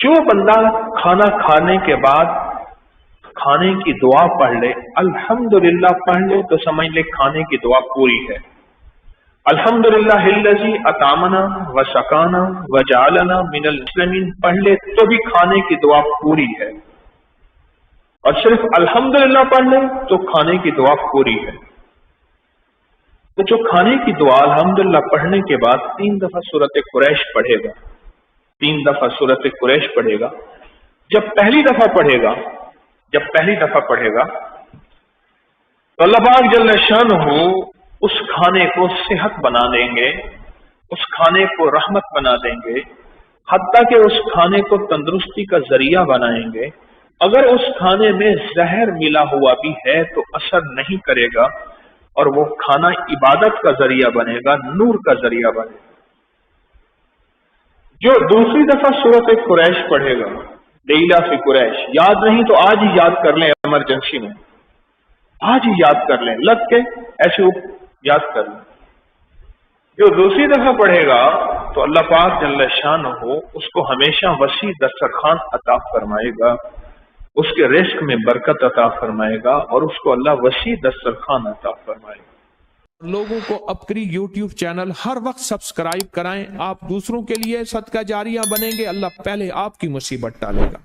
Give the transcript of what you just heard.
جو بندہ کھانا کھانے کے بعد کھانے کی دعا پڑھ لے، الحمدللہ پڑھ لے، تو سمجھ لے کھانے کی دعا پوری ہے۔ الحمدللہ الذی اطعمنا وسقانا وجعلنا من المسلمین پڑھ لے تو بھی کھانے کی دعا پوری ہے، اور صرف الحمدللہ پڑھ لے تو کھانے کی دعا پوری ہے۔ تو جو کھانے کی دعا الحمدللہ پڑھنے کے بعد 3 دفعہ سورۃ قریش پڑھے گا، 3 دفعہ سورۃ قریش پڑھے گا، جب پہلی دفعہ پڑھے گا تو اللہ پاک جل شانہ اس کھانے کو صحت بنا دیں گے، اس کھانے کو رحمت بنا دیں گے، حتیٰ کہ اس کھانے کو تندرستی کا ذریعہ بنائیں گے۔ اگر اس کھانے میں زہر ملا ہوا بھی ہے تو اثر نہیں کرے گا، اور وہ کھانا عبادت کا ذریعہ بنے گا، نور کا ذریعہ بنے گا۔ جو دوسری دفعہ سورۃ قریش پڑھے گا، لیلہ فی قریش، یاد نہیں تو آج ہی یاد کر لیں، ایمرجنسی میں آج ہی یاد کر لیں، لگ کے ایسے یاد کر لیں۔ جو دوسری دفعہ پڑھے گا تو اللہ پاک جل شانہ اس کو ہمیشہ وسیع دسترخوان عطا فرمائے گا، اس کے رزق میں برکت عطا فرمائے گا، اور اس کو اللہ وسیع دسترخوان عطا فرمائے گا۔ لوگوں کو اپکری یوٹیوب چینل ہر وقت سبسکرائب کرائیں، آپ دوسروں کے لیے صدقہ جاریہ بنیں گے، اللہ پہلے آپ کی مصیبت ٹالے گا۔